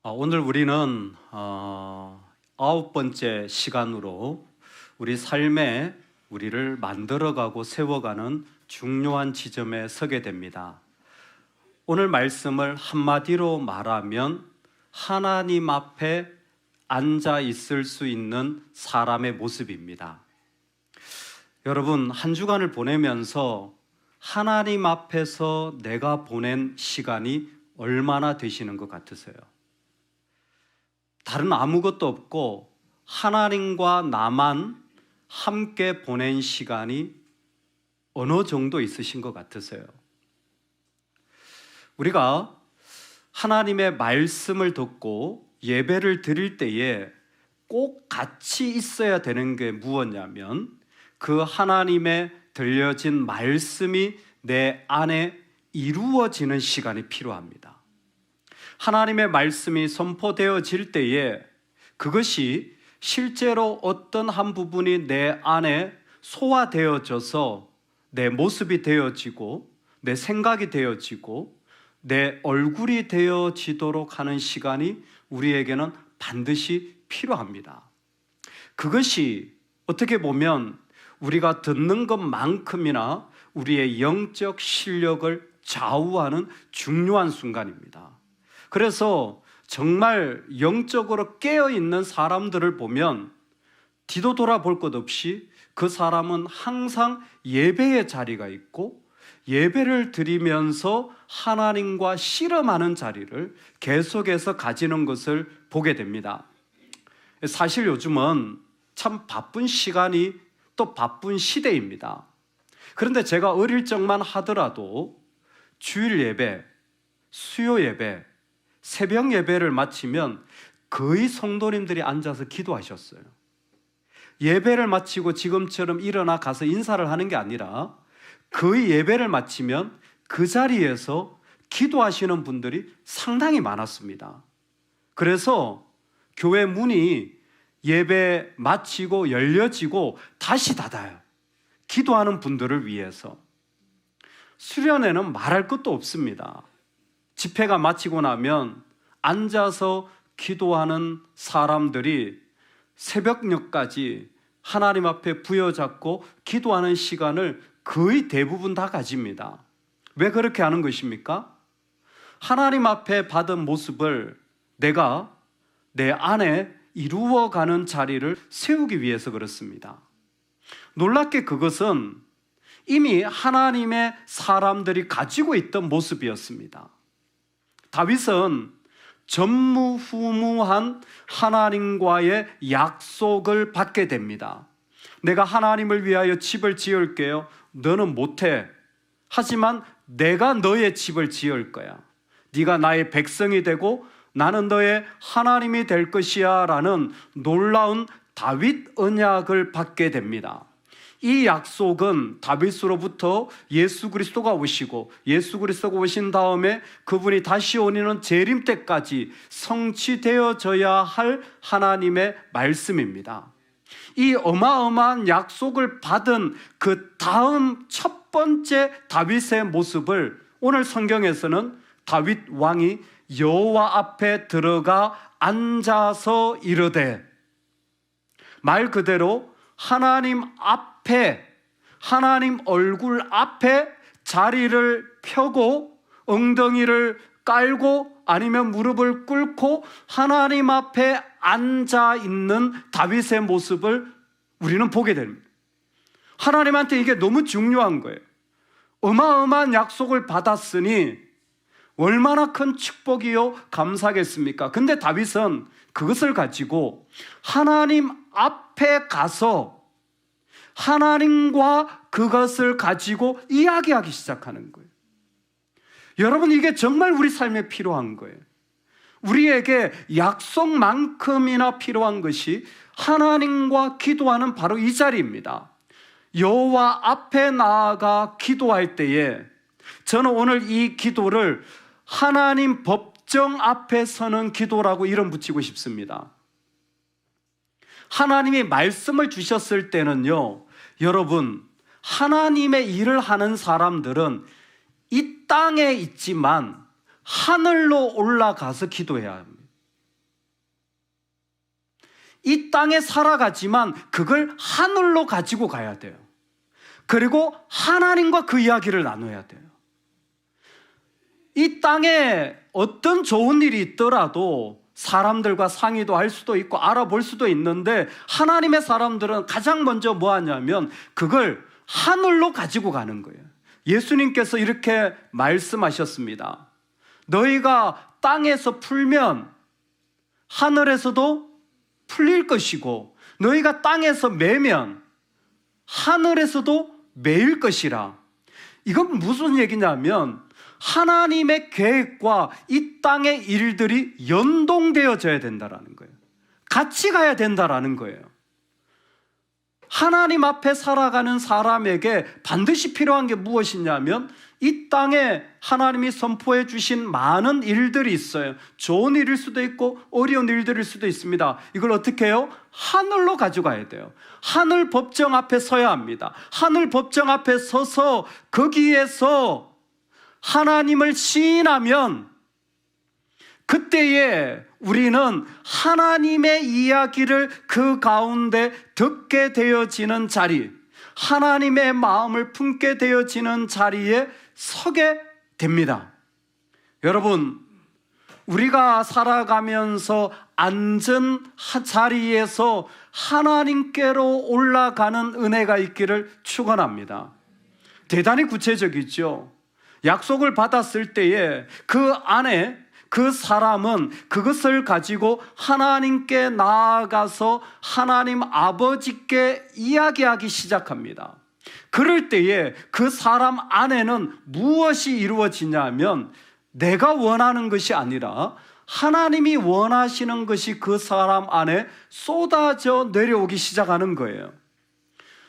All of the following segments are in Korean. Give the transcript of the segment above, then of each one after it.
오늘 우리는 9번째 시간으로 우리 삶에 우리를 만들어가고 세워가는 중요한 지점에 서게 됩니다. 오늘 말씀을 한마디로 말하면 하나님 앞에 앉아 있을 수 있는 사람의 모습입니다. 여러분, 한 주간을 보내면서 하나님 앞에서 내가 보낸 시간이 얼마나 되시는 것 같으세요? 다른 아무것도 없고 하나님과 나만 함께 보낸 시간이 어느 정도 있으신 것 같으세요? 우리가 하나님의 말씀을 듣고 예배를 드릴 때에 꼭 같이 있어야 되는 게 무엇이냐면 그 하나님의 들려진 말씀이 내 안에 이루어지는 시간이 필요합니다. 하나님의 말씀이 선포되어질 때에 그것이 실제로 어떤 한 부분이 내 안에 소화되어져서 내 모습이 되어지고 내 생각이 되어지고 내 얼굴이 되어지도록 하는 시간이 우리에게는 반드시 필요합니다. 그것이 어떻게 보면 우리가 듣는 것만큼이나 우리의 영적 실력을 좌우하는 중요한 순간입니다. 그래서 정말 영적으로 깨어있는 사람들을 보면 뒤도 돌아볼 것 없이 그 사람은 항상 예배의 자리가 있고 예배를 드리면서 하나님과 씨름하는 자리를 계속해서 가지는 것을 보게 됩니다. 사실 요즘은 참 바쁜 시간이 또 바쁜 시대입니다. 그런데 제가 어릴 적만 하더라도 주일 예배, 수요 예배, 새벽 예배를 마치면 거의 성도님들이 앉아서 기도하셨어요. 예배를 마치고 지금처럼 일어나 가서 인사를 하는 게 아니라 거의 예배를 마치면 그 자리에서 기도하시는 분들이 상당히 많았습니다. 그래서 교회 문이 예배 마치고 열려지고 다시 닫아요. 기도하는 분들을 위해서. 수련회는 말할 것도 없습니다. 집회가 마치고 나면 앉아서 기도하는 사람들이 새벽녘까지 하나님 앞에 부여잡고 기도하는 시간을 거의 대부분 다 가집니다. 왜 그렇게 하는 것입니까? 하나님 앞에 받은 모습을 내가 내 안에 이루어가는 자리를 세우기 위해서 그렇습니다. 놀랍게 그것은 이미 하나님의 사람들이 가지고 있던 모습이었습니다. 다윗은 전무후무한 하나님과의 약속을 받게 됩니다. 내가 하나님을 위하여 집을 지을게요. 너는 못해. 하지만 내가 너의 집을 지을 거야. 네가 나의 백성이 되고 나는 너의 하나님이 될 것이야 라는 놀라운 다윗 언약을 받게 됩니다. 이 약속은 다윗으로부터 예수 그리스도가 오시고 예수 그리스도가 오신 다음에 그분이 다시 오는 재림 때까지 성취되어져야 할 하나님의 말씀입니다. 이 어마어마한 약속을 받은 그 다음 첫 번째 다윗의 모습을 오늘 성경에서는 다윗 왕이 여호와 앞에 들어가 앉아서 이르되, 말 그대로 하나님 앞에, 하나님 얼굴 앞에 자리를 펴고 엉덩이를 깔고 아니면 무릎을 꿇고 하나님 앞에 앉아 있는 다윗의 모습을 우리는 보게 됩니다. 하나님한테 이게 너무 중요한 거예요. 어마어마한 약속을 받았으니 얼마나 큰 축복이요 감사하겠습니까? 근데 다윗은 그것을 가지고 하나님 앞에 가서 하나님과 그것을 가지고 이야기하기 시작하는 거예요. 여러분, 이게 정말 우리 삶에 필요한 거예요. 우리에게 약속만큼이나 필요한 것이 하나님과 기도하는 바로 이 자리입니다. 여호와 앞에 나아가 기도할 때에 저는 오늘 이 기도를 하나님 법정 앞에 서는 기도라고 이름 붙이고 싶습니다. 하나님이 말씀을 주셨을 때는요, 여러분, 하나님의 일을 하는 사람들은 이 땅에 있지만 하늘로 올라가서 기도해야 합니다. 이 땅에 살아가지만 그걸 하늘로 가지고 가야 돼요. 그리고 하나님과 그 이야기를 나눠야 돼요. 이 땅에 어떤 좋은 일이 있더라도 사람들과 상의도 할 수도 있고 알아볼 수도 있는데, 하나님의 사람들은 가장 먼저 뭐 하냐면 그걸 하늘로 가지고 가는 거예요. 예수님께서 이렇게 말씀하셨습니다. 너희가 땅에서 풀면 하늘에서도 풀릴 것이고, 너희가 땅에서 매면 하늘에서도 매일 것이라. 이건 무슨 얘기냐면 하나님의 계획과 이 땅의 일들이 연동되어져야 된다라는 거예요. 같이 가야 된다라는 거예요. 하나님 앞에 살아가는 사람에게 반드시 필요한 게 무엇이냐면, 이 땅에 하나님이 선포해 주신 많은 일들이 있어요. 좋은 일일 수도 있고 어려운 일들일 수도 있습니다. 이걸 어떻게 해요? 하늘로 가져가야 돼요. 하늘 법정 앞에 서야 합니다. 하늘 법정 앞에 서서 거기에서 하나님을 시인하면 그때에 우리는 하나님의 이야기를 그 가운데 듣게 되어지는 자리, 하나님의 마음을 품게 되어지는 자리에 서게 됩니다. 여러분, 우리가 살아가면서 앉은 자리에서 하나님께로 올라가는 은혜가 있기를 축원합니다. 대단히 구체적이죠. 약속을 받았을 때에 그 안에 그 사람은 그것을 가지고 하나님께 나아가서 하나님 아버지께 이야기하기 시작합니다. 그럴 때에 그 사람 안에는 무엇이 이루어지냐면, 내가 원하는 것이 아니라 하나님이 원하시는 것이 그 사람 안에 쏟아져 내려오기 시작하는 거예요.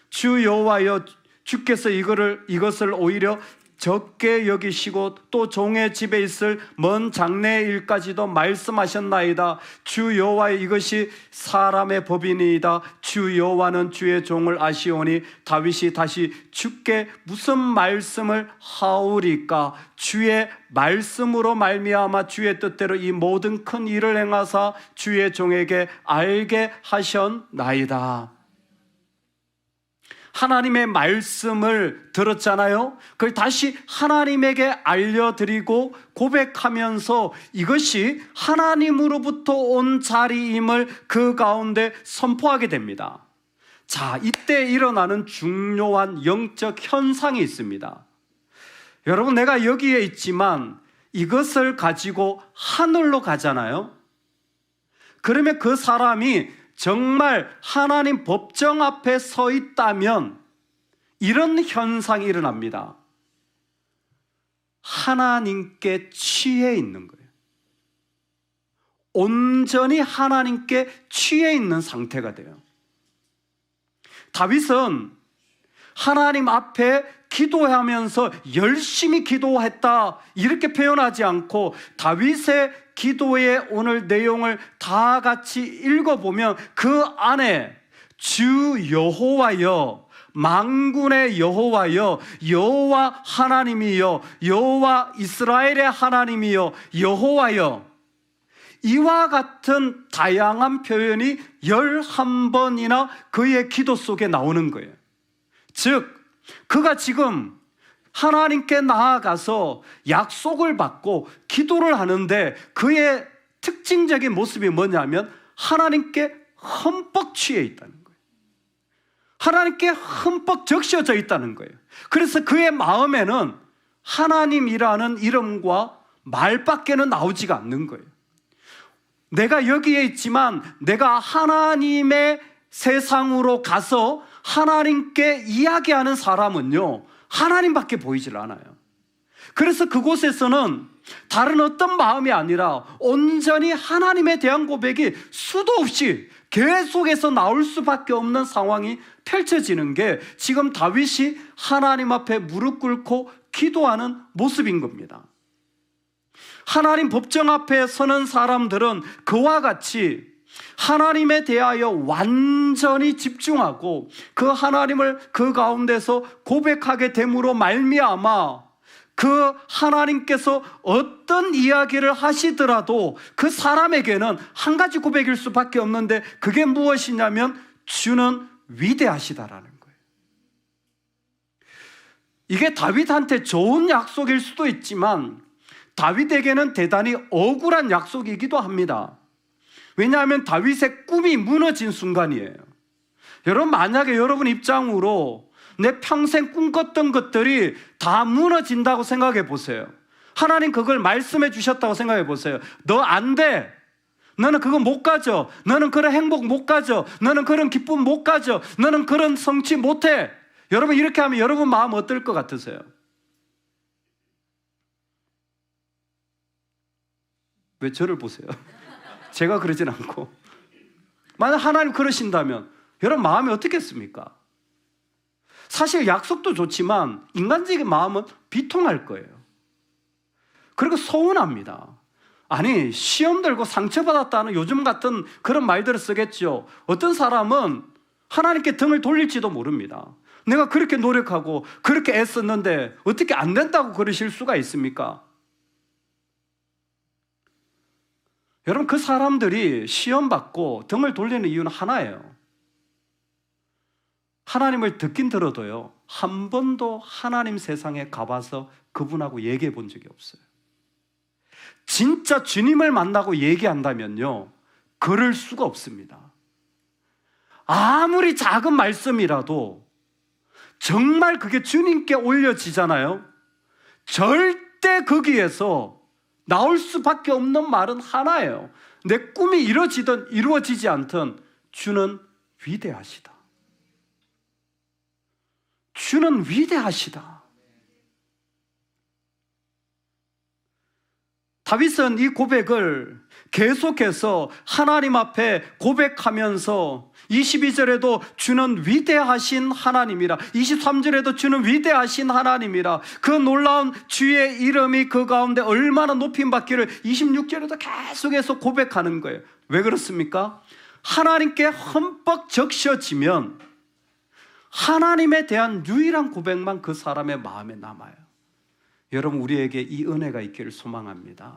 주 여호와여, 주께서 이것을 오히려 적게 여기시고 또 종의 집에 있을 먼 장래의 일까지도 말씀하셨나이다. 주 여호와의 이것이 사람의 법이니이다. 주 여호와는 주의 종을 아시오니 다윗이 다시 주께 무슨 말씀을 하오리까? 주의 말씀으로 말미암아 주의 뜻대로 이 모든 큰 일을 행하사 주의 종에게 알게 하셨나이다. 하나님의 말씀을 들었잖아요. 그걸 다시 하나님에게 알려드리고 고백하면서 이것이 하나님으로부터 온 자리임을 그 가운데 선포하게 됩니다. 자, 이때 일어나는 중요한 영적 현상이 있습니다. 여러분, 내가 여기에 있지만 이것을 가지고 하늘로 가잖아요. 그러면 그 사람이 정말 하나님 법정 앞에 서 있다면 이런 현상이 일어납니다. 하나님께 취해 있는 거예요. 온전히 하나님께 취해 있는 상태가 돼요. 다윗은 하나님 앞에 기도하면서 열심히 기도했다 이렇게 표현하지 않고, 다윗의 기도의 오늘 내용을 다 같이 읽어보면 그 안에 주 여호와여, 만군의 여호와여, 여호와 하나님이여, 여호와 이스라엘의 하나님이여, 여호와여, 이와 같은 다양한 표현이 11번이나 그의 기도 속에 나오는 거예요. 즉, 그가 지금 하나님께 나아가서 약속을 받고 기도를 하는데 그의 특징적인 모습이 뭐냐면 하나님께 흠뻑 취해 있다는 거예요. 하나님께 흠뻑 적셔져 있다는 거예요. 그래서 그의 마음에는 하나님이라는 이름과 말밖에는 나오지가 않는 거예요. 내가 여기에 있지만 내가 하나님의 세상으로 가서 하나님께 이야기하는 사람은요, 하나님밖에 보이질 않아요. 그래서 그곳에서는 다른 어떤 마음이 아니라 온전히 하나님에 대한 고백이 수도 없이 계속해서 나올 수밖에 없는 상황이 펼쳐지는 게 지금 다윗이 하나님 앞에 무릎 꿇고 기도하는 모습인 겁니다. 하나님 법정 앞에 서는 사람들은 그와 같이 하나님에 대하여 완전히 집중하고 그 하나님을 그 가운데서 고백하게 됨으로 말미암아 그 하나님께서 어떤 이야기를 하시더라도 그 사람에게는 한 가지 고백일 수밖에 없는데, 그게 무엇이냐면 주는 위대하시다라는 거예요. 이게 다윗한테 좋은 약속일 수도 있지만 다윗에게는 대단히 억울한 약속이기도 합니다. 왜냐하면 다윗의 꿈이 무너진 순간이에요. 여러분, 만약에 여러분 입장으로 내 평생 꿈꿨던 것들이 다 무너진다고 생각해 보세요. 하나님 그걸 말씀해 주셨다고 생각해 보세요. 너 안 돼. 너는 그거 못 가져. 너는 그런 행복 못 가져. 너는 그런 기쁨 못 가져. 너는 그런 성취 못 해. 여러분, 이렇게 하면 여러분 마음 어떨 것 같으세요? 왜 저를 보세요? 제가 그러진 않고. 만약 하나님 그러신다면 여러분 마음이 어떻겠습니까? 사실 약속도 좋지만 인간적인 마음은 비통할 거예요. 그리고 서운합니다. 아니, 시험 들고 상처받았다는 요즘 같은 그런 말들을 쓰겠죠. 어떤 사람은 하나님께 등을 돌릴지도 모릅니다. 내가 그렇게 노력하고 그렇게 애썼는데 어떻게 안 된다고 그러실 수가 있습니까? 여러분, 그 사람들이 시험 받고 등을 돌리는 이유는 하나예요. 하나님을 듣긴 들어도요, 한 번도 하나님 세상에 가봐서 그분하고 얘기해 본 적이 없어요. 진짜 주님을 만나고 얘기한다면요, 그럴 수가 없습니다. 아무리 작은 말씀이라도 정말 그게 주님께 올려지잖아요. 절대 거기에서 나올 수밖에 없는 말은 하나예요. 내 꿈이 이루어지든 이루어지지 않든 주는 위대하시다. 주는 위대하시다. 다윗은 이 고백을 계속해서 하나님 앞에 고백하면서 22절에도 주는 위대하신 하나님이라, 23절에도 주는 위대하신 하나님이라, 그 놀라운 주의 이름이 그 가운데 얼마나 높임받기를 26절에도 계속해서 고백하는 거예요. 왜 그렇습니까? 하나님께 흠뻑 적셔지면 하나님에 대한 유일한 고백만 그 사람의 마음에 남아요. 여러분, 우리에게 이 은혜가 있기를 소망합니다.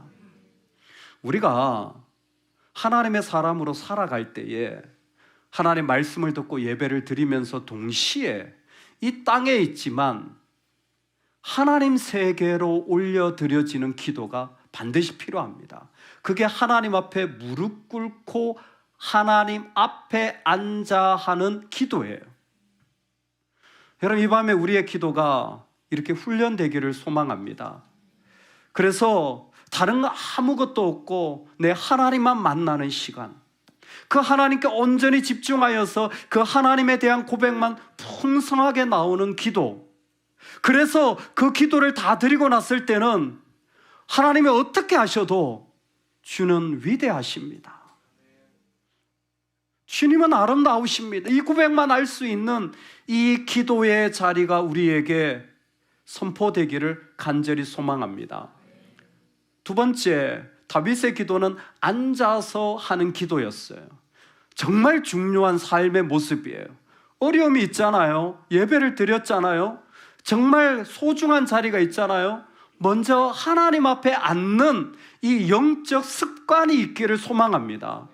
우리가 하나님의 사람으로 살아갈 때에 하나님의 말씀을 듣고 예배를 드리면서 동시에 이 땅에 있지만 하나님 세계로 올려드려지는 기도가 반드시 필요합니다. 그게 하나님 앞에 무릎 꿇고 하나님 앞에 앉아 하는 기도예요. 여러분, 이 밤에 우리의 기도가 이렇게 훈련되기를 소망합니다. 그래서 다른 거 아무것도 없고 내 하나님만 만나는 시간, 그 하나님께 온전히 집중하여서 그 하나님에 대한 고백만 풍성하게 나오는 기도, 그래서 그 기도를 다 드리고 났을 때는 하나님이 어떻게 하셔도 주는 위대하십니다. 주님은 아름다우십니다. 이 고백만 알 수 있는 이 기도의 자리가 우리에게 선포되기를 간절히 소망합니다. 두 번째, 다윗의 기도는 앉아서 하는 기도였어요. 정말 중요한 삶의 모습이에요. 어려움이 있잖아요. 예배를 드렸잖아요. 정말 소중한 자리가 있잖아요. 먼저 하나님 앞에 앉는 이 영적 습관이 있기를 소망합니다.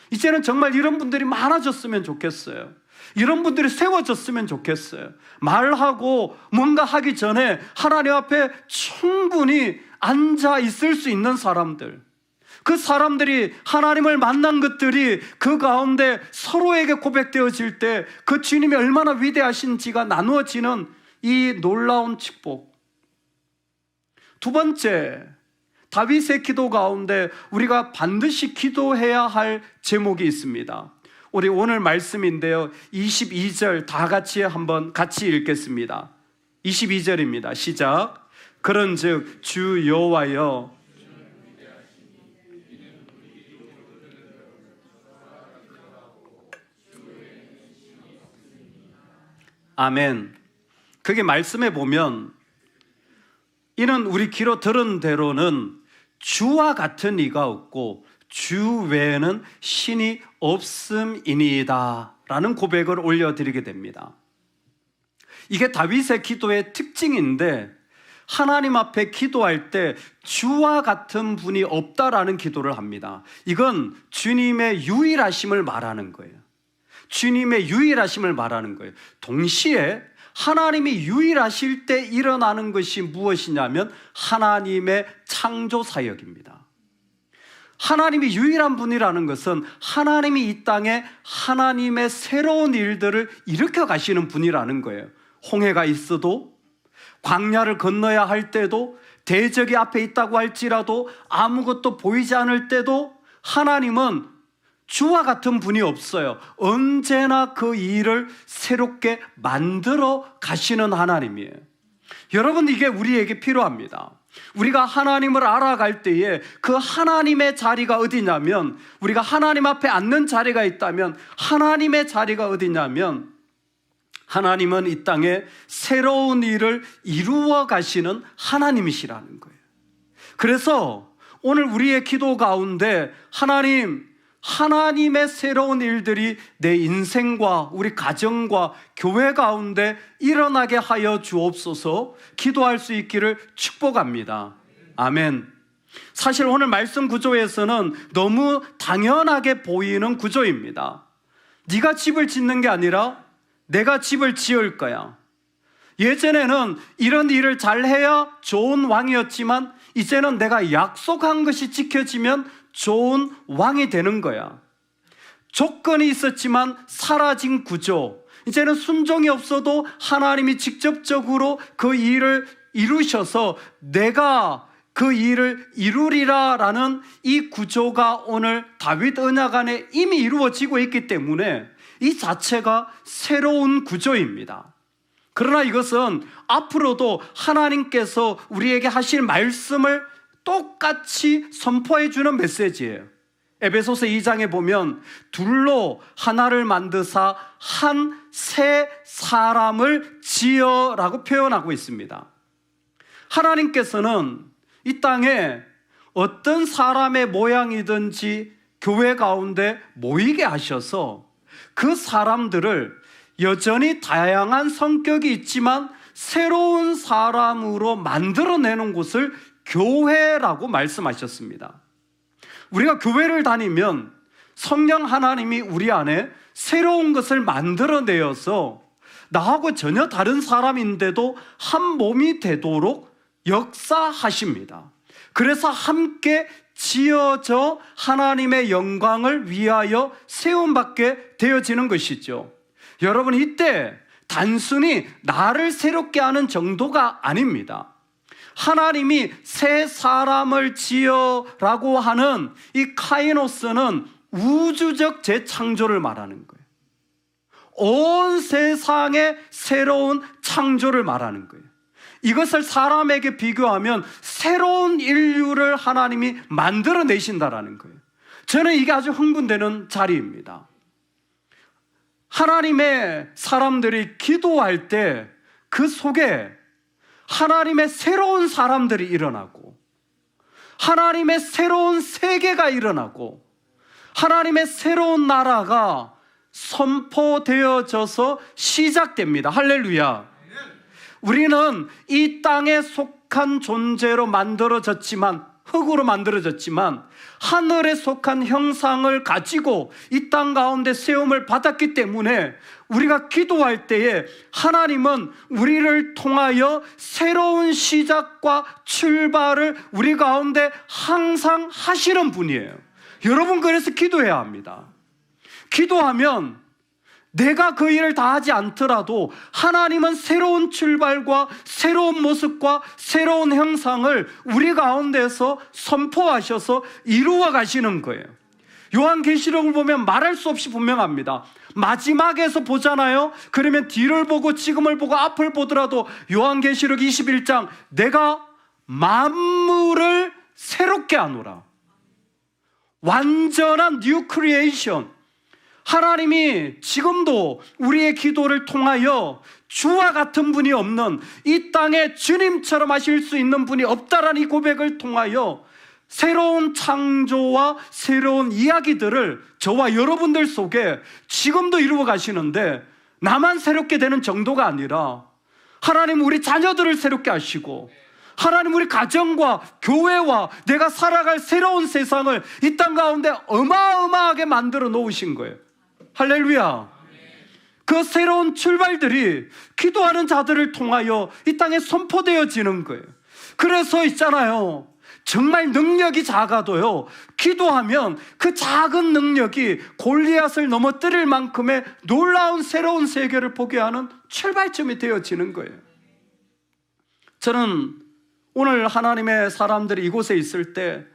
이제는 정말 이런 분들이 많아졌으면 좋겠어요. 이런 분들이 세워졌으면 좋겠어요. 말하고 뭔가 하기 전에 하나님 앞에 충분히 앉아 있을 수 있는 사람들, 그 사람들이 하나님을 만난 것들이 그 가운데 서로에게 고백되어질 때 그 주님이 얼마나 위대하신지가 나누어지는 이 놀라운 축복. 두 번째, 다윗의 기도 가운데 우리가 반드시 기도해야 할 제목이 있습니다. 우리 오늘 말씀인데요, 22절 다 같이 한번 같이 읽겠습니다. 22절입니다. 시작. 그런즉 주 여호와여, 아멘. 그게 말씀해 보면 이는 우리 귀로 들은 대로는 주와 같은 이가 없고 주 외에는 신이 없음이니이다 라는 고백을 올려드리게 됩니다. 이게 다윗의 기도의 특징인데, 하나님 앞에 기도할 때 주와 같은 분이 없다라는 기도를 합니다. 이건 주님의 유일하심을 말하는 거예요. 주님의 유일하심을 말하는 거예요. 동시에 하나님이 유일하실 때 일어나는 것이 무엇이냐면 하나님의 창조 사역입니다. 하나님이 유일한 분이라는 것은 하나님이 이 땅에 하나님의 새로운 일들을 일으켜 가시는 분이라는 거예요. 홍해가 있어도, 광야를 건너야 할 때도, 대적이 앞에 있다고 할지라도, 아무것도 보이지 않을 때도 하나님은 주와 같은 분이 없어요. 언제나 그 일을 새롭게 만들어 가시는 하나님이에요. 여러분, 이게 우리에게 필요합니다. 우리가 하나님을 알아갈 때에 그 하나님의 자리가 어디냐면, 우리가 하나님 앞에 앉는 자리가 있다면 하나님의 자리가 어디냐면, 하나님은 이 땅에 새로운 일을 이루어 가시는 하나님이시라는 거예요. 그래서 오늘 우리의 기도 가운데 하나님의 새로운 일들이 내 인생과 우리 가정과 교회 가운데 일어나게 하여 주옵소서 기도할 수 있기를 축복합니다. 아멘. 사실 오늘 말씀 구조에서는 너무 당연하게 보이는 구조입니다. 네가 집을 짓는 게 아니라 내가 집을 지을 거야. 예전에는 이런 일을 잘해야 좋은 왕이었지만 이제는 내가 약속한 것이 지켜지면 좋은 왕이 되는 거야. 조건이 있었지만 사라진 구조, 이제는 순종이 없어도 하나님이 직접적으로 그 일을 이루셔서 내가 그 일을 이루리라 라는 이 구조가 오늘 다윗 언약 안에 이미 이루어지고 있기 때문에 이 자체가 새로운 구조입니다. 그러나 이것은 앞으로도 하나님께서 우리에게 하실 말씀을 똑같이 선포해 주는 메시지예요. 에베소서 2장에 보면 둘로 하나를 만드사 한 새 사람을 지어라고 표현하고 있습니다. 하나님께서는 이 땅에 어떤 사람의 모양이든지 교회 가운데 모이게 하셔서 그 사람들을 여전히 다양한 성격이 있지만 새로운 사람으로 만들어내는 곳을 교회라고 말씀하셨습니다. 우리가 교회를 다니면 성령 하나님이 우리 안에 새로운 것을 만들어내어서 나하고 전혀 다른 사람인데도 한 몸이 되도록 역사하십니다. 그래서 함께 지어져 하나님의 영광을 위하여 세움받게 되어지는 것이죠. 여러분, 이때 단순히 나를 새롭게 하는 정도가 아닙니다. 하나님이 새 사람을 지어라고 하는 이 카이노스는 우주적 재창조를 말하는 거예요. 온 세상의 새로운 창조를 말하는 거예요. 이것을 사람에게 비교하면 새로운 인류를 하나님이 만들어내신다라는 거예요. 저는 이게 아주 흥분되는 자리입니다. 하나님의 사람들이 기도할 때 그 속에 하나님의 새로운 사람들이 일어나고 하나님의 새로운 세계가 일어나고 하나님의 새로운 나라가 선포되어져서 시작됩니다. 할렐루야. 우리는 이 땅에 속한 존재로 만들어졌지만, 흙으로 만들어졌지만 하늘에 속한 형상을 가지고 이 땅 가운데 세움을 받았기 때문에 우리가 기도할 때에 하나님은 우리를 통하여 새로운 시작과 출발을 우리 가운데 항상 하시는 분이에요. 여러분, 그래서 기도해야 합니다. 기도하면 내가 그 일을 다 하지 않더라도 하나님은 새로운 출발과 새로운 모습과 새로운 형상을 우리 가운데서 선포하셔서 이루어 가시는 거예요. 요한계시록을 보면 말할 수 없이 분명합니다. 마지막에서 보잖아요. 그러면 뒤를 보고 지금을 보고 앞을 보더라도 요한계시록 21장 내가 만물을 새롭게 하노라. 완전한 뉴 크리에이션. 하나님이 지금도 우리의 기도를 통하여 주와 같은 분이 없는, 이 땅에 주님처럼 하실 수 있는 분이 없다라는 이 고백을 통하여 새로운 창조와 새로운 이야기들을 저와 여러분들 속에 지금도 이루어 가시는데, 나만 새롭게 되는 정도가 아니라 하나님 우리 자녀들을 새롭게 하시고 하나님 우리 가정과 교회와 내가 살아갈 새로운 세상을 이 땅 가운데 어마어마하게 만들어 놓으신 거예요. 할렐루야. 그 새로운 출발들이 기도하는 자들을 통하여 이 땅에 선포되어지는 거예요. 그래서 있잖아요, 정말 능력이 작아도요, 기도하면 그 작은 능력이 골리앗을 넘어뜨릴 만큼의 놀라운 새로운 세계를 보게 하는 출발점이 되어지는 거예요. 저는 오늘 하나님의 사람들이 이곳에 있을 때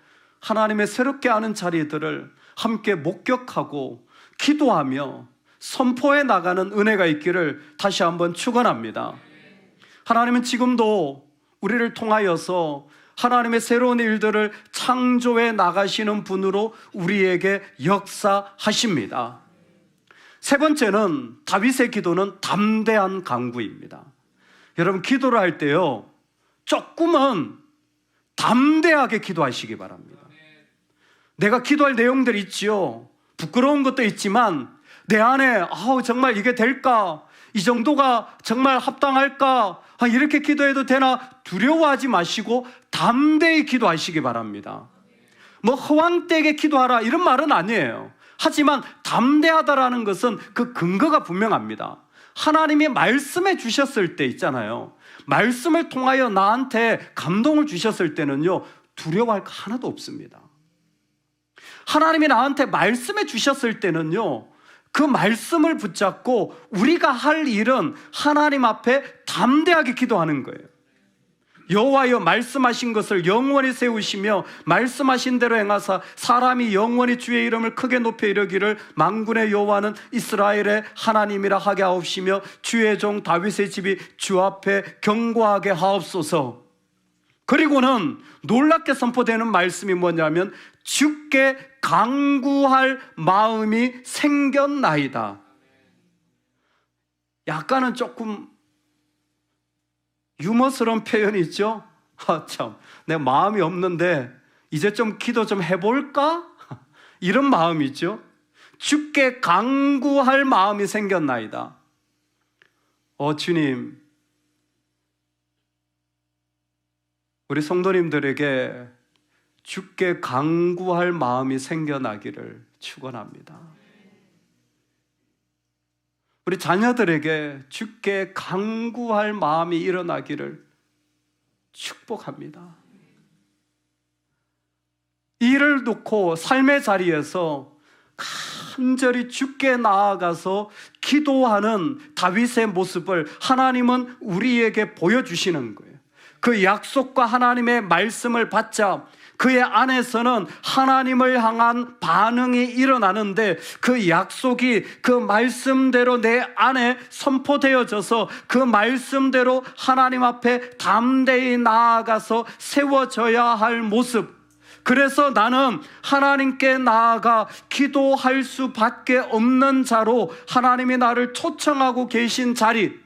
하나님의 새롭게 하는 자리들을 함께 목격하고 기도하며 선포해 나가는 은혜가 있기를 다시 한번 축원합니다. 하나님은 지금도 우리를 통하여서 하나님의 새로운 일들을 창조해 나가시는 분으로 우리에게 역사하십니다. 세 번째는 다윗의 기도는 담대한 간구입니다. 여러분, 기도를 할 때요, 조금은 담대하게 기도하시기 바랍니다. 내가 기도할 내용들이 있지요. 부끄러운 것도 있지만 내 안에 정말 이게 될까? 이 정도가 정말 합당할까? 이렇게 기도해도 되나? 두려워하지 마시고 담대히 기도하시기 바랍니다. 뭐 허황되게 기도하라 이런 말은 아니에요. 하지만 담대하다라는 것은 그 근거가 분명합니다. 하나님이 말씀해 주셨을 때 있잖아요, 말씀을 통하여 나한테 감동을 주셨을 때는요, 두려워할 거 하나도 없습니다. 하나님이 나한테 말씀해 주셨을 때는요, 그 말씀을 붙잡고 우리가 할 일은 하나님 앞에 담대하게 기도하는 거예요. 여호와여 말씀하신 것을 영원히 세우시며 말씀하신 대로 행하사 사람이 영원히 주의 이름을 크게 높여 이르기를 만군의 여호와는 이스라엘의 하나님이라 하게 하옵시며 주의 종 다윗의 집이 주 앞에 견고하게 하옵소서. 그리고는 놀랍게 선포되는 말씀이 뭐냐면 주께 간구할 마음이 생겼나이다. 약간은 조금 유머스러운 표현이 있죠. 참, 내 마음이 없는데 이제 좀 기도 좀 해볼까? 이런 마음이죠. 주께 간구할 마음이 생겼나이다. 주님, 우리 성도님들에게 주께 간구할 마음이 생겨나기를 축원합니다. 우리 자녀들에게 주께 간구할 마음이 일어나기를 축복합니다. 이를 놓고 삶의 자리에서 간절히 주께 나아가서 기도하는 다윗의 모습을 하나님은 우리에게 보여주시는 거예요. 그 약속과 하나님의 말씀을 받자 그의 안에서는 하나님을 향한 반응이 일어나는데 그 약속이 그 말씀대로 내 안에 선포되어져서 그 말씀대로 하나님 앞에 담대히 나아가서 세워져야 할 모습. 그래서 나는 하나님께 나아가 기도할 수밖에 없는 자로 하나님이 나를 초청하고 계신 자리,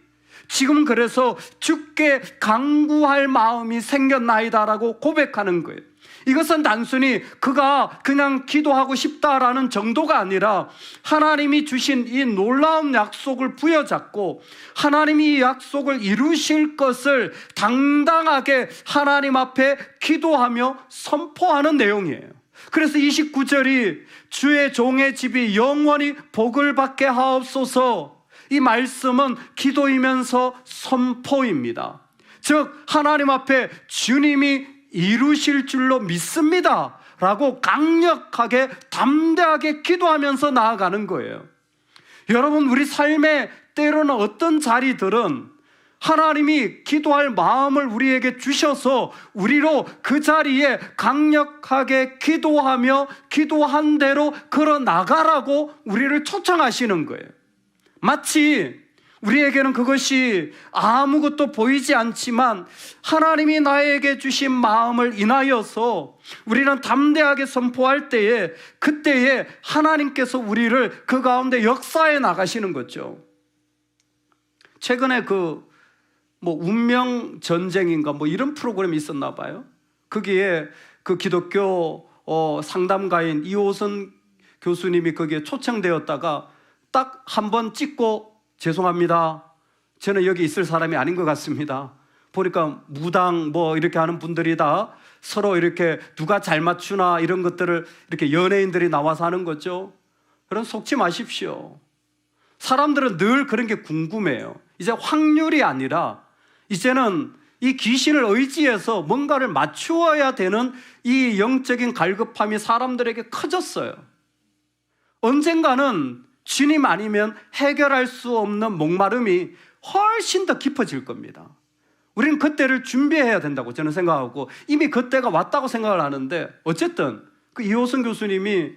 지금 그래서 주께 간구할 마음이 생겼나이다라고 고백하는 거예요. 이것은 단순히 그가 그냥 기도하고 싶다라는 정도가 아니라 하나님이 주신 이 놀라운 약속을 부여잡고 하나님이 이 약속을 이루실 것을 당당하게 하나님 앞에 기도하며 선포하는 내용이에요. 그래서 29절이 주의 종의 집이 영원히 복을 받게 하옵소서, 이 말씀은 기도이면서 선포입니다. 즉 하나님 앞에 주님이 이루실 줄로 믿습니다 라고 강력하게 담대하게 기도하면서 나아가는 거예요. 여러분, 우리 삶의 때로는 어떤 자리들은 하나님이 기도할 마음을 우리에게 주셔서 우리로 그 자리에 강력하게 기도하며 기도한 대로 걸어나가라고 우리를 초청하시는 거예요. 마치 우리에게는 그것이 아무것도 보이지 않지만 하나님이 나에게 주신 마음을 인하여서 우리는 담대하게 선포할 때에 그때에 하나님께서 우리를 그 가운데 역사해 나가시는 거죠. 최근에 운명 전쟁인가 이런 프로그램이 있었나 봐요. 거기에 그 기독교 상담가인 이호선 교수님이 거기에 초청되었다가 딱 한 번 찍고 죄송합니다, 저는 여기 있을 사람이 아닌 것 같습니다, 보니까 무당 뭐 이렇게 하는 분들이 다 서로 이렇게 누가 잘 맞추나 이런 것들을 이렇게 연예인들이 나와서 하는 거죠. 그럼 속지 마십시오. 사람들은 늘 그런 게 궁금해요. 이제 확률이 아니라 이제는 이 귀신을 의지해서 뭔가를 맞추어야 되는 이 영적인 갈급함이 사람들에게 커졌어요. 언젠가는 주님 아니면 해결할 수 없는 목마름이 훨씬 더 깊어질 겁니다. 우리는 그때를 준비해야 된다고 저는 생각하고 이미 그때가 왔다고 생각을 하는데, 어쨌든 그 이호선 교수님이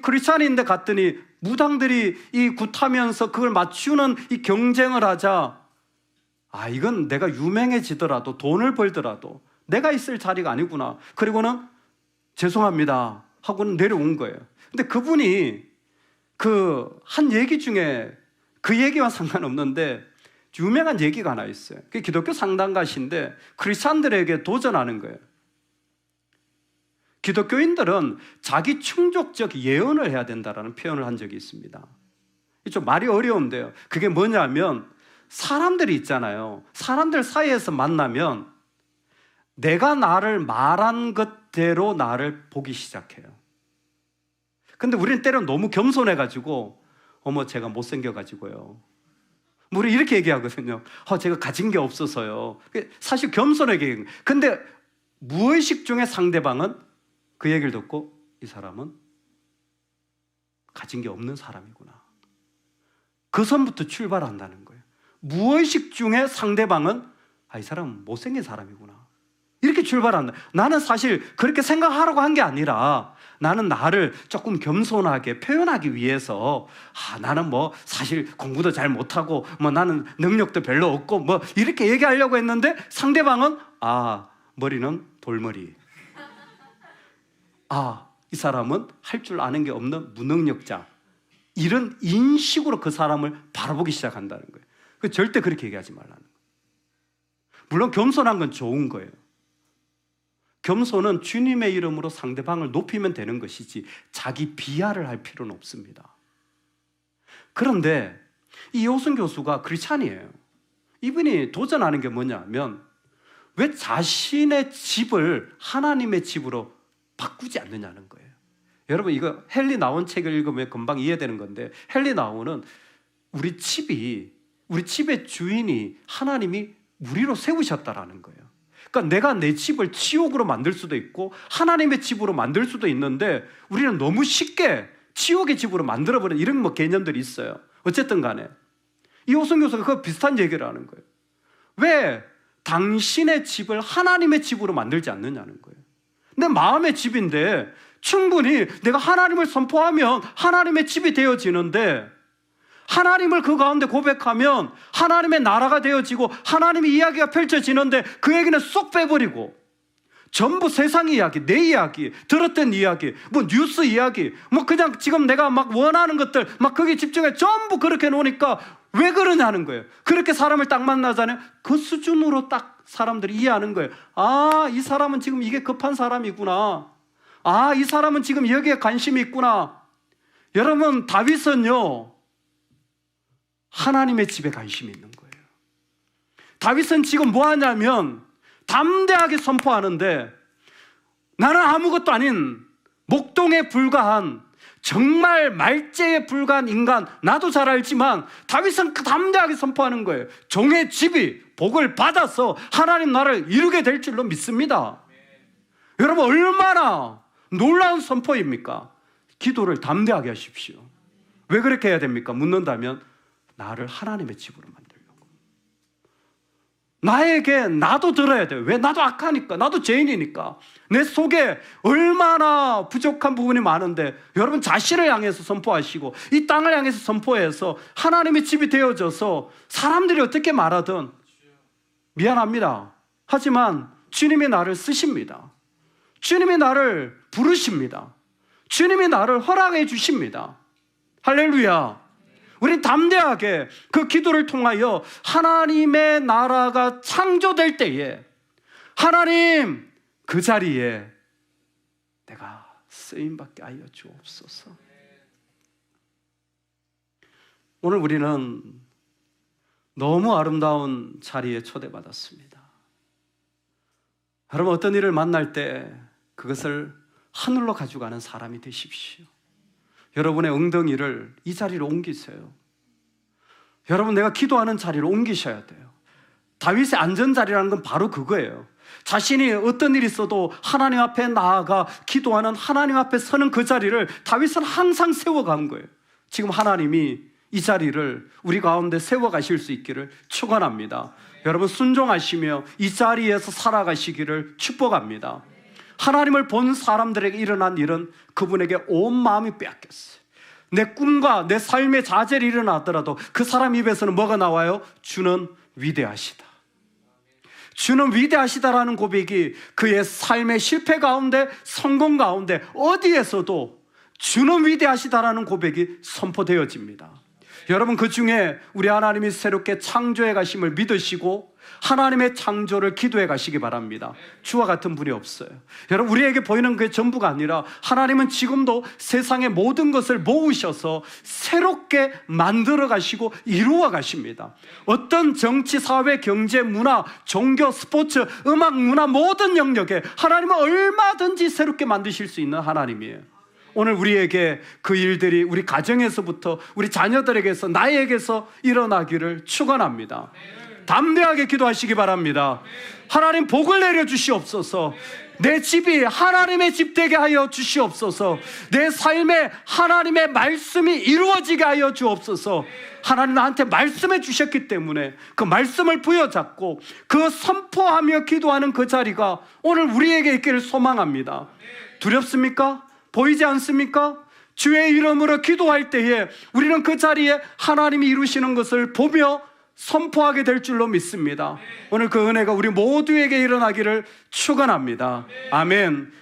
크리스찬인데 갔더니 무당들이 이 굿하면서 그걸 맞추는 이 경쟁을 하자, 이건 내가 유명해지더라도 돈을 벌더라도 내가 있을 자리가 아니구나. 그리고는 죄송합니다 하고는 내려온 거예요. 근데 그분이 그 한 얘기 중에 그 얘기와 상관없는데 유명한 얘기가 하나 있어요. 그게 기독교 상담가신데 크리스찬들에게 도전하는 거예요. 기독교인들은 자기 충족적 예언을 해야 된다라는 표현을 한 적이 있습니다. 좀 말이 어려운데요. 그게 뭐냐면 사람들이 있잖아요. 사람들 사이에서 만나면 내가 나를 말한 것대로 나를 보기 시작해요. 근데 우리는 때로는 너무 겸손해가지고 어머 제가 못생겨가지고요, 우리 이렇게 얘기하거든요. 제가 가진 게 없어서요. 사실 겸손하게 얘기해요. 근데 무의식 중에 상대방은 그 얘기를 듣고 이 사람은 가진 게 없는 사람이구나, 그 선부터 출발한다는 거예요. 무의식 중에 상대방은 이 사람은 못생긴 사람이구나, 이렇게 출발한다. 나는 사실 그렇게 생각하라고 한 게 아니라 나는 나를 조금 겸손하게 표현하기 위해서 나는 뭐 사실 공부도 잘 못하고 뭐 나는 능력도 별로 없고 뭐 이렇게 얘기하려고 했는데 상대방은 머리는 돌머리, 이 사람은 할 줄 아는 게 없는 무능력자, 이런 인식으로 그 사람을 바라보기 시작한다는 거예요. 절대 그렇게 얘기하지 말라는 거예요. 물론 겸손한 건 좋은 거예요. 겸손은 주님의 이름으로 상대방을 높이면 되는 것이지 자기 비하를 할 필요는 없습니다. 그런데 이호선 교수가 크리스찬이에요. 이분이 도전하는 게 뭐냐면 왜 자신의 집을 하나님의 집으로 바꾸지 않느냐는 거예요. 여러분 이거 헨리 나운 책을 읽으면 금방 이해되는 건데, 헨리 나운은 우리 집의 주인이 하나님이 우리로 세우셨다라는 거예요. 그러니까 내가 내 집을 지옥으로 만들 수도 있고 하나님의 집으로 만들 수도 있는데 우리는 너무 쉽게 지옥의 집으로 만들어버리는 이런 개념들이 있어요. 어쨌든 간에 이호선 교수가 그 비슷한 얘기를 하는 거예요. 왜 당신의 집을 하나님의 집으로 만들지 않느냐는 거예요. 내 마음의 집인데 충분히 내가 하나님을 선포하면 하나님의 집이 되어지는데, 하나님을 그 가운데 고백하면 하나님의 나라가 되어지고 하나님의 이야기가 펼쳐지는데 그 얘기는 쏙 빼버리고 전부 세상 이야기, 내 이야기, 들었던 이야기, 뭐 뉴스 이야기, 뭐 그냥 지금 내가 막 원하는 것들 막 거기에 집중해 전부 그렇게 놓으니까 왜 그러냐는 거예요. 그렇게 사람을 딱 만나잖아요. 그 수준으로 딱 사람들이 이해하는 거예요. 이 사람은 지금 이게 급한 사람이구나. 이 사람은 지금 여기에 관심이 있구나. 여러분 다윗은요 하나님의 집에 관심이 있는 거예요. 다윗은 지금 뭐 하냐면 담대하게 선포하는데 나는 아무것도 아닌 목동에 불과한 정말 말재에 불과한 인간, 나도 잘 알지만 다윗은 담대하게 선포하는 거예요. 종의 집이 복을 받아서 하나님 나라를 이루게 될 줄로 믿습니다. 여러분 얼마나 놀라운 선포입니까? 기도를 담대하게 하십시오. 왜 그렇게 해야 됩니까? 묻는다면 나를 하나님의 집으로 만들려고. 나에게 나도 들어야 돼요. 왜? 나도 악하니까, 나도 죄인이니까. 내 속에 얼마나 부족한 부분이 많은데 여러분 자신을 향해서 선포하시고 이 땅을 향해서 선포해서 하나님의 집이 되어져서 사람들이 어떻게 말하든 미안합니다. 하지만 주님이 나를 쓰십니다. 주님이 나를 부르십니다. 주님이 나를 허락해 주십니다. 할렐루야. 우린 담대하게 그 기도를 통하여 하나님의 나라가 창조될 때에 하나님 그 자리에 내가 쓰임받게 하여 주옵소서. 오늘 우리는 너무 아름다운 자리에 초대받았습니다. 여러분, 어떤 일을 만날 때 그것을 하늘로 가져가는 사람이 되십시오. 여러분의 엉덩이를 이 자리로 옮기세요. 여러분, 내가 기도하는 자리로 옮기셔야 돼요. 다윗의 안전자리라는 건 바로 그거예요. 자신이 어떤 일이 있어도 하나님 앞에 나아가 기도하는, 하나님 앞에 서는 그 자리를 다윗은 항상 세워간 거예요. 지금 하나님이 이 자리를 우리 가운데 세워가실 수 있기를 축원합니다. 여러분, 순종하시며 이 자리에서 살아가시기를 축복합니다. 하나님을 본 사람들에게 일어난 일은 그분에게 온 마음이 빼앗겼어요. 내 꿈과 내 삶의 좌절이 일어나더라도 그 사람 입에서는 뭐가 나와요? 주는 위대하시다. 주는 위대하시다라는 고백이 그의 삶의 실패 가운데, 성공 가운데 어디에서도 주는 위대하시다라는 고백이 선포되어집니다. 여러분, 그 중에 우리 하나님이 새롭게 창조해 가심을 믿으시고 하나님의 창조를 기도해 가시기 바랍니다. 주와 같은 분이 없어요. 여러분, 우리에게 보이는 게 전부가 아니라 하나님은 지금도 세상의 모든 것을 모으셔서 새롭게 만들어 가시고 이루어 가십니다. 어떤 정치, 사회, 경제, 문화, 종교, 스포츠, 음악, 문화 모든 영역에 하나님은 얼마든지 새롭게 만드실 수 있는 하나님이에요. 오늘 우리에게 그 일들이 우리 가정에서부터 우리 자녀들에게서, 나에게서 일어나기를 축원합니다. 담대하게 기도하시기 바랍니다. 하나님, 복을 내려 주시옵소서. 내 집이 하나님의 집 되게 하여 주시옵소서. 내 삶에 하나님의 말씀이 이루어지게 하여 주옵소서. 하나님 나한테 말씀해 주셨기 때문에 그 말씀을 부여잡고 그 선포하며 기도하는 그 자리가 오늘 우리에게 있기를 소망합니다. 두렵습니까? 보이지 않습니까? 주의 이름으로 기도할 때에 우리는 그 자리에 하나님이 이루시는 것을 보며 선포하게 될 줄로 믿습니다. 오늘 그 은혜가 우리 모두에게 일어나기를 축원합니다. 아멘.